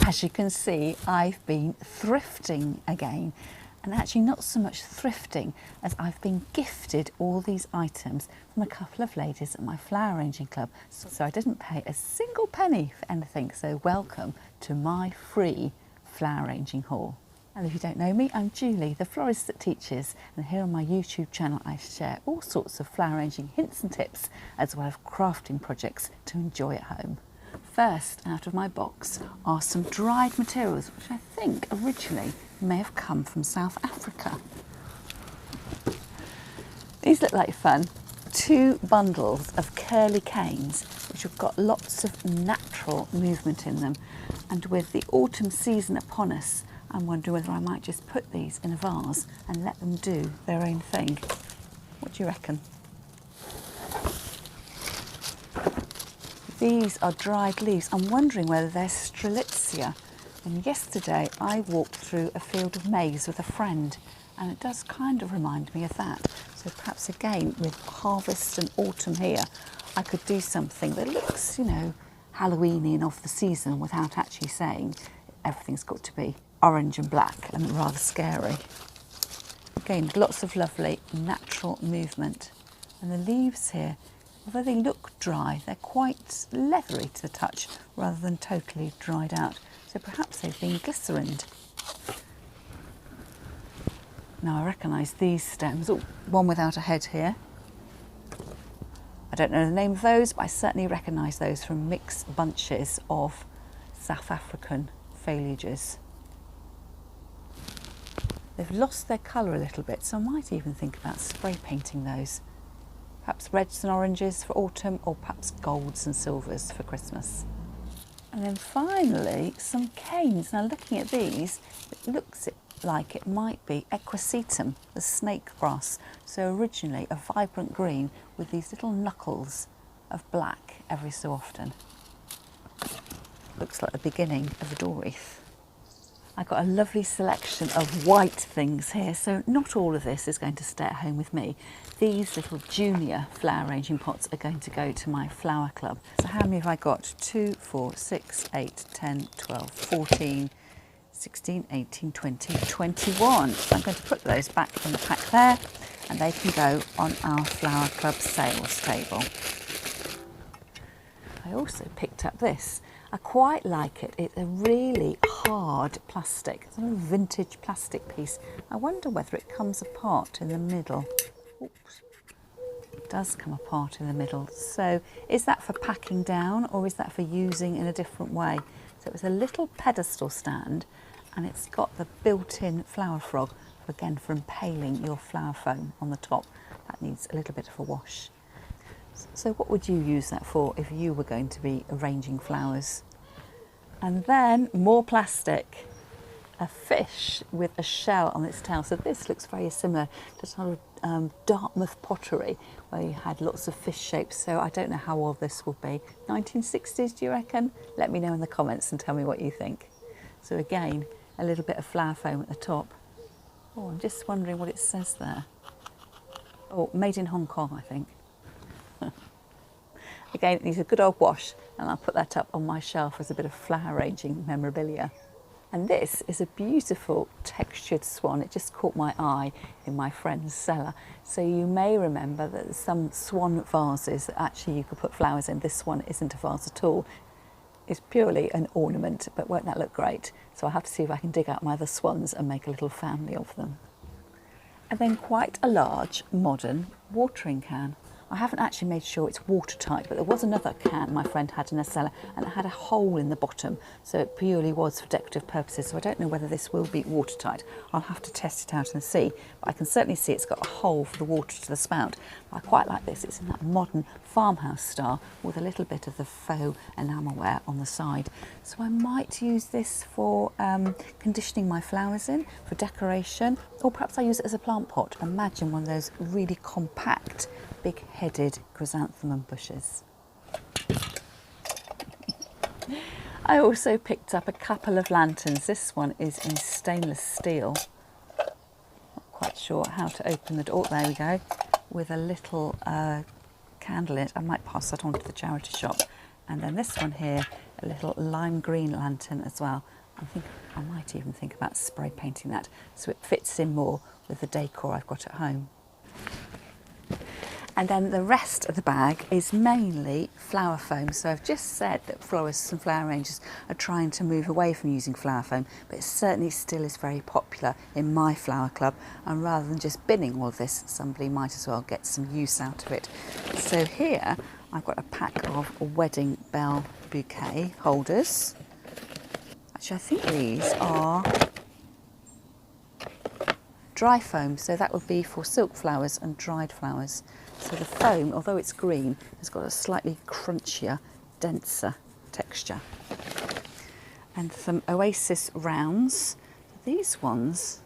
As you can see, I've been thrifting again, and actually not so much thrifting as I've been gifted all these items from a couple of ladies at my flower arranging club. So I didn't pay a single penny for anything, so welcome to my free flower arranging haul. And if you don't know me, I'm Julie, the florist that teaches, and here on my YouTube channel I share all sorts of flower arranging hints and tips as well as crafting projects to enjoy at home. First out of my box are some dried materials which I think originally may have come from South Africa. These look like fun. 2 bundles of curly canes which have got lots of natural movement in them, and with the autumn season upon us I'm wondering whether I might just put these in a vase and let them do their own thing. What do you reckon? These are dried leaves. I'm wondering whether they're strelitzia. And yesterday I walked through a field of maize with a friend, and it does kind of remind me of that. So perhaps again with harvest and autumn here, I could do something that looks, you know, Halloweeny and of the season without actually saying everything's got to be orange and black and rather scary. Again, lots of lovely natural movement. And the leaves here, although they look dry, they're quite leathery to the touch rather than totally dried out. So perhaps they've been glycerined. Now I recognise these stems. Oh, one without a head here. I don't know the name of those, but I certainly recognise those from mixed bunches of South African foliages. They've lost their colour a little bit, so I might even think about spray painting those. Perhaps reds and oranges for autumn, or perhaps golds and silvers for Christmas. And then finally, some canes. Now looking at these, it looks like it might be equisetum, the snake grass. So originally a vibrant green with these little knuckles of black every so often. Looks like the beginning of a door wreath. I've got a lovely selection of white things here, so not all of this is going to stay at home with me. These little junior flower arranging pots are going to go to my flower club. So how many have I got? 2, 4, 6, 8, 10, 12, 14, 16, 18, 20, 21. So I'm going to put those back in the pack there, and they can go on our flower club sales table. I also picked up this. I quite like it. It's a really hard plastic. It's a vintage plastic piece. I wonder whether it comes apart in the middle. Oops. It does come apart in the middle. So is that for packing down, or is that for using in a different way? So it's a little pedestal stand, and it's got the built-in flower frog, again for impaling your flower foam on the top. That needs a little bit of a wash. So what would you use that for if you were going to be arranging flowers? And then more plastic, a fish with a shell on its tail. So this looks very similar to sort of Dartmouth pottery, where you had lots of fish shapes. So I don't know how old this will be. 1960s, do you reckon? Let me know in the comments and tell me what you think. So again, a little bit of flower foam at the top. Oh, I'm just wondering what it says there. Oh, made in Hong Kong, I think. Again, it needs a good old wash, and I'll put that up on my shelf as a bit of flower arranging memorabilia. And this is a beautiful textured swan. It just caught my eye in my friend's cellar. So you may remember that there's some swan vases that actually you could put flowers in. This one isn't a vase at all. It's purely an ornament, but won't that look great? So I'll have to see if I can dig out my other swans and make a little family of them. And then quite a large modern watering can. I haven't actually made sure it's watertight, but there was another can my friend had in her cellar, and it had a hole in the bottom, so it purely was for decorative purposes. So I don't know whether this will be watertight. I'll have to test it out and see, but I can certainly see it's got a hole for the water to the spout. But I quite like this. It's in that modern farmhouse style with a little bit of the faux enamelware on the side. So I might use this for conditioning my flowers in, for decoration, or perhaps I use it as a plant pot. Imagine one of those really compact big-headed chrysanthemum bushes. I also picked up a couple of lanterns. This one is in stainless steel. Not quite sure how to open the door. Oh, there we go. With a little candle in it. I might pass that on to the charity shop. And then this one here a little lime green lantern as well. I think I might even think about spray painting that so it fits in more with the decor I've got at home. And then the rest of the bag is mainly flower foam. So I've just said that florists and flower arrangers are trying to move away from using flower foam, but it certainly still is very popular in my flower club. And rather than just binning all of this, somebody might as well get some use out of it. So here I've got a pack of wedding bell bouquet holders. Actually, I think these are dry foam, so that would be for silk flowers and dried flowers. So the foam, although it's green, has got a slightly crunchier, denser texture. And some Oasis rounds. These ones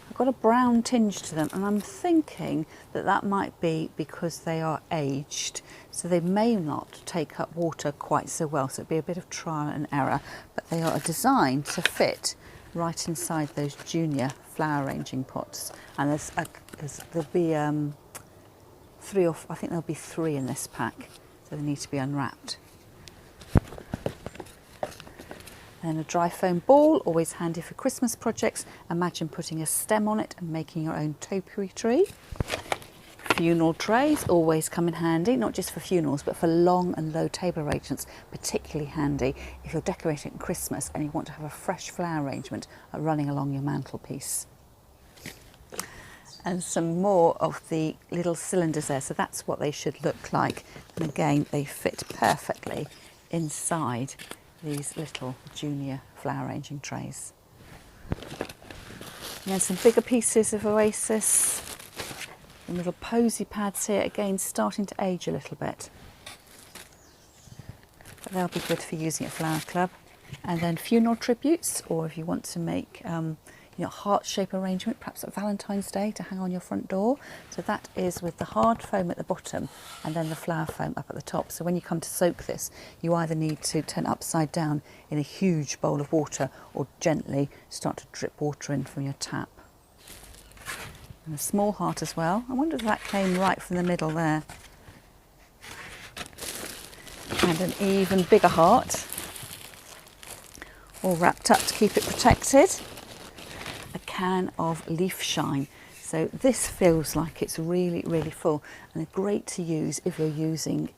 have got a brown tinge to them, and I'm thinking that that might be because they are aged, so they may not take up water quite so well, so it'd be a bit of trial and error, but they are designed to fit right inside those junior flower arranging pots. And there'll be I think there'll be 3 in this pack, so they need to be unwrapped. Then a dry foam ball, always handy for Christmas projects. Imagine putting a stem on it and making your own topiary tree. Funeral trays always come in handy, not just for funerals, but for long and low table arrangements, particularly handy if you're decorating at Christmas and you want to have a fresh flower arrangement running along your mantelpiece. And some more of the little cylinders there, so that's what they should look like. And again, they fit perfectly inside these little junior flower arranging trays. And then some bigger pieces of Oasis. Some little posy pads here, again starting to age a little bit. But they'll be good for using at Flower Club. And then funeral tributes, or if you want to make heart shape arrangement, perhaps at Valentine's Day to hang on your front door. So that is with the hard foam at the bottom and then the flower foam up at the top. So when you come to soak this, you either need to turn upside down in a huge bowl of water or gently start to drip water in from your tap. And a small heart as well. I wonder if that came right from the middle there. And an even bigger heart, all wrapped up to keep it protected. A can of leaf shine. So this feels like it's really, really full and they're great to use if you're using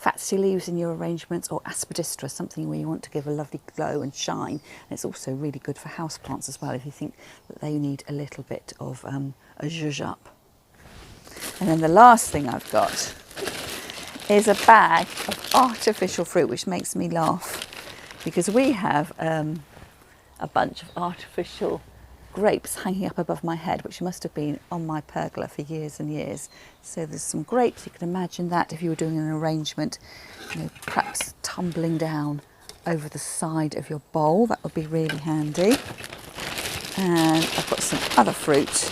fatsy leaves in your arrangements or aspidistra, something where you want to give a lovely glow and shine. And it's also really good for houseplants as well if you think that they need a little bit of a zhuzh up. And then the last thing I've got is a bag of artificial fruit, which makes me laugh because we have a bunch of artificial grapes hanging up above my head, which must have been on my pergola for years and years. So there's some grapes, you can imagine that if you were doing an arrangement, perhaps tumbling down over the side of your bowl, that would be really handy. And I've got some other fruit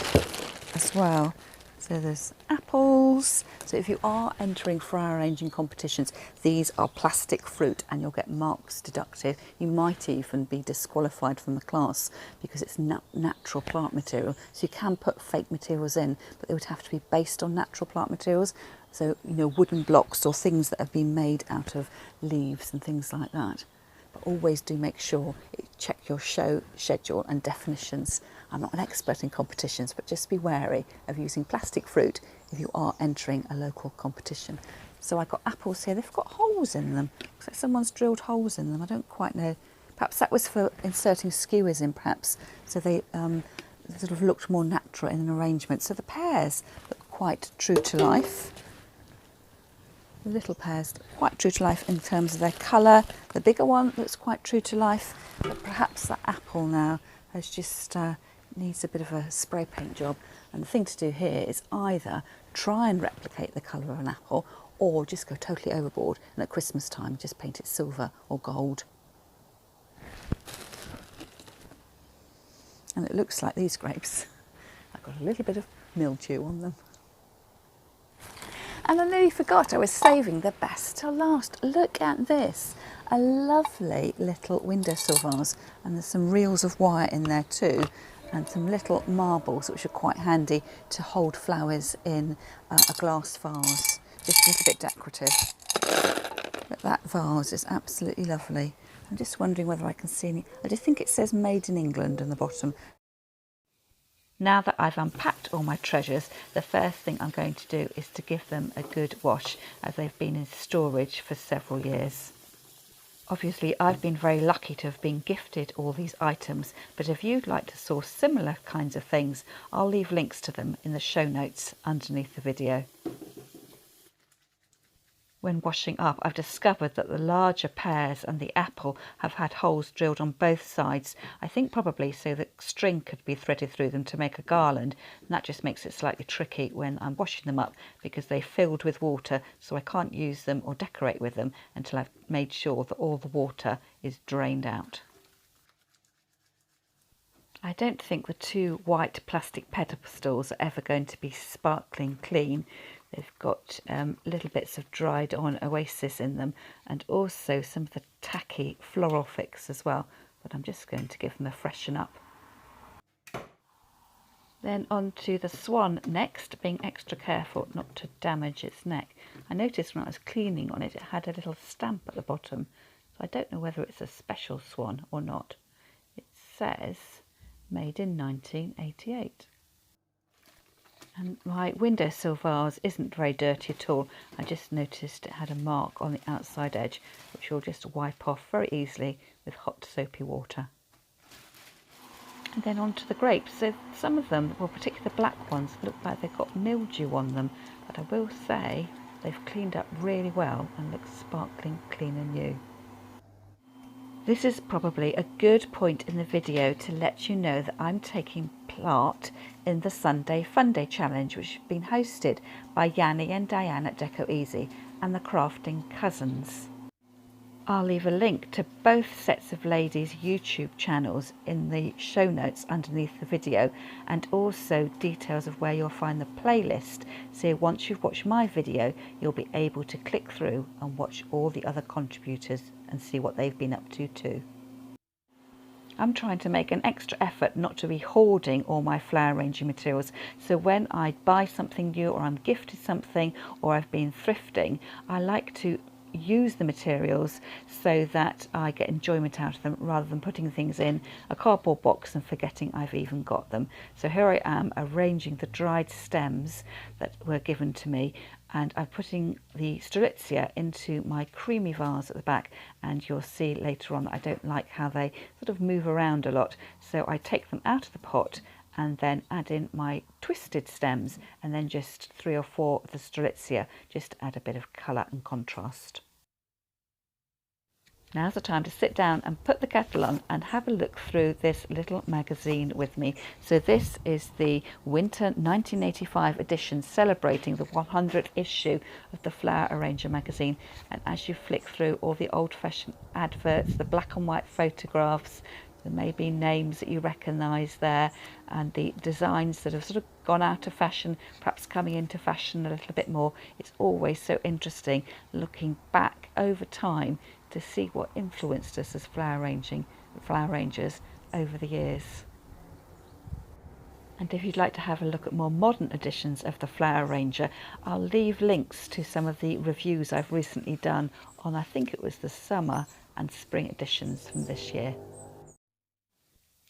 as well. So there's apples. So if you are entering flower arranging competitions, these are plastic fruit and you'll get marks deducted. You might even be disqualified from the class because it's natural plant material. So you can put fake materials in, but they would have to be based on natural plant materials. So, wooden blocks or things that have been made out of leaves and things like that. But always do make sure you check your show schedule and definitions. I'm not an expert in competitions, but just be wary of using plastic fruit if you are entering a local competition. So I've got apples here. They've got holes in them. Looks like someone's drilled holes in them. I don't quite know. Perhaps that was for inserting skewers in, perhaps. So they sort of looked more natural in an arrangement. So the pears look quite true to life. The little pears quite true to life in terms of their colour. The bigger one looks quite true to life, but perhaps that apple now has just needs a bit of a spray paint job. And the thing to do here is either try and replicate the colour of an apple or just go totally overboard and at Christmas time just paint it silver or gold. And it looks like these grapes have got a little bit of mildew on them. And I nearly forgot, I was saving the best till last. Look at this, a lovely little windowsill vase, and there's some reels of wire in there too, and some little marbles which are quite handy to hold flowers in a glass vase, just a little bit decorative. But That vase is absolutely lovely. I'm just wondering whether I can see any. I just think it says made in England on the bottom. Now that I've unpacked all my treasures, the first thing I'm going to do is to give them a good wash, as they've been in storage for several years. Obviously, I've been very lucky to have been gifted all these items, but if you'd like to source similar kinds of things, I'll leave links to them in the show notes underneath the video. When washing up, I've discovered that the larger pears and the apple have had holes drilled on both sides. I think probably so that string could be threaded through them to make a garland, and that just makes it slightly tricky when I'm washing them up because they're filled with water, so I can't use them or decorate with them until I've made sure that all the water is drained out. I don't think the two white plastic pedestals are ever going to be sparkling clean. They've got little bits of dried on oasis in them, and also some of the tacky floral fix as well, but I'm just going to give them a freshen up. Then on to the swan next, being extra careful not to damage its neck. I noticed when I was cleaning on it, it had a little stamp at the bottom, so I don't know whether it's a special swan or not. It says made in 1988. And my windowsill vase isn't very dirty at all. I just noticed it had a mark on the outside edge, which you'll just wipe off very easily with hot soapy water. And then on to the grapes. So some of them, well, particularly the black ones, look like they've got mildew on them, but I will say they've cleaned up really well and look sparkling clean and new. This is probably a good point in the video to let you know that I'm taking part in the Sunday Funday challenge, which has been hosted by Yanni and Diane at Deco Easy and the Crafting Cousins. I'll leave a link to both sets of ladies' YouTube channels in the show notes underneath the video, and also details of where you'll find the playlist, so once you've watched my video you'll be able to click through and watch all the other contributors and see what they've been up to too. I'm trying to make an extra effort not to be hoarding all my flower arranging materials, so when I buy something new or I'm gifted something or I've been thrifting, I like to use the materials so that I get enjoyment out of them, rather than putting things in a cardboard box and forgetting I've even got them. So here I am arranging the dried stems that were given to me, and I'm putting the strelitzia into my creamy vase at the back, and you'll see later on that I don't like how they sort of move around a lot, so I take them out of the pot and then add in my twisted stems, and then just 3 or 4 of the strelitzia, just to add a bit of colour and contrast. Now's the time to sit down and put the kettle on and have a look through this little magazine with me. So this is the Winter 1985 edition, celebrating the 100th issue of the Flower Arranger magazine. And as you flick through all the old-fashioned adverts, the black and white photographs, there may be names that you recognise there, and the designs that have sort of gone out of fashion, perhaps coming into fashion a little bit more. It's always so interesting looking back over time to see what influenced us as flower arrangers over the years. And if you'd like to have a look at more modern editions of the Flower Arranger, I'll leave links to some of the reviews I've recently done on, I think it was the summer and spring editions from this year.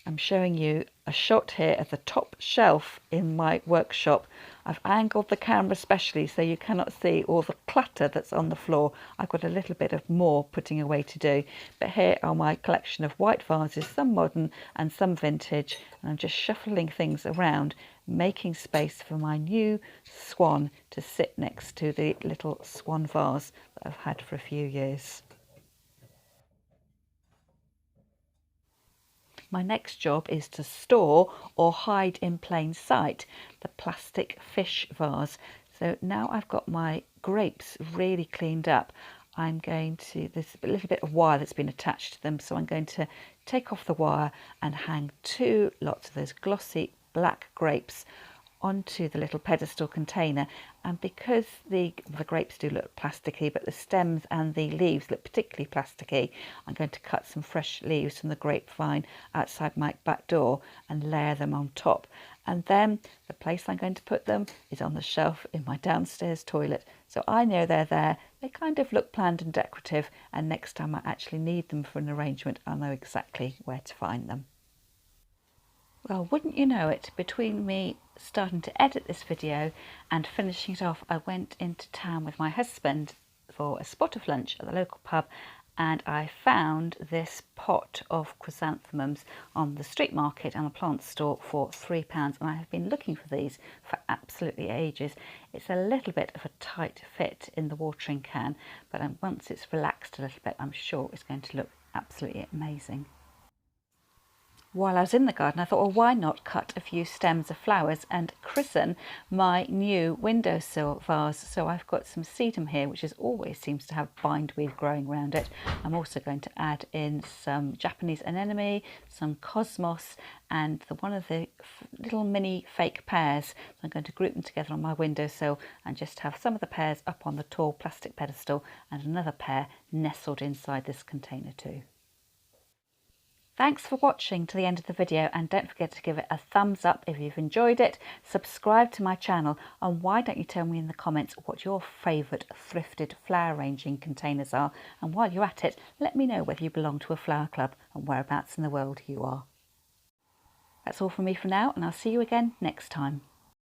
I'm showing you a shot here of the top shelf in my workshop. I've angled the camera especially so you cannot see all the clutter that's on the floor. I've got a little bit of more putting away to do, but here are my collection of white vases, some modern and some vintage, and I'm just shuffling things around, making space for my new swan to sit next to the little swan vase that I've had for a few years. My next job is to store or hide in plain sight the plastic fish vase. So now I've got my grapes really cleaned up, I'm going to, there's a little bit of wire that's been attached to them, so I'm going to take off the wire and hang 2 lots of those glossy black grapes onto the little pedestal container. And because the grapes do look plasticky, but the stems and the leaves look particularly plasticky, I'm going to cut some fresh leaves from the grapevine outside my back door and layer them on top. And then the place I'm going to put them is on the shelf in my downstairs toilet, so I know they're there They kind of look planned and decorative, and next time I actually need them for an arrangement, I'll know exactly where to find them. Well, wouldn't you know it, between me starting to edit this video and finishing it off, I went into town with my husband for a spot of lunch at the local pub, and I found this pot of chrysanthemums on the street market and the plant store for £3, and I have been looking for these for absolutely ages. It's a little bit of a tight fit in the watering can, but once it's relaxed a little bit, I'm sure it's going to look absolutely amazing. While I was in the garden, I thought, well, why not cut a few stems of flowers and christen my new windowsill vase? So I've got some sedum here, which always seems to have bindweed growing around it. I'm also going to add in some Japanese anemone, some cosmos, and one of the little mini fake pears. So I'm going to group them together on my windowsill and just have some of the pears up on the tall plastic pedestal and another pear nestled inside this container too. Thanks for watching to the end of the video, and don't forget to give it a thumbs up if you've enjoyed it, subscribe to my channel, and why don't you tell me in the comments what your favourite thrifted flower arranging containers are, and while you're at it, let me know whether you belong to a flower club and whereabouts in the world you are. That's all from me for now, and I'll see you again next time.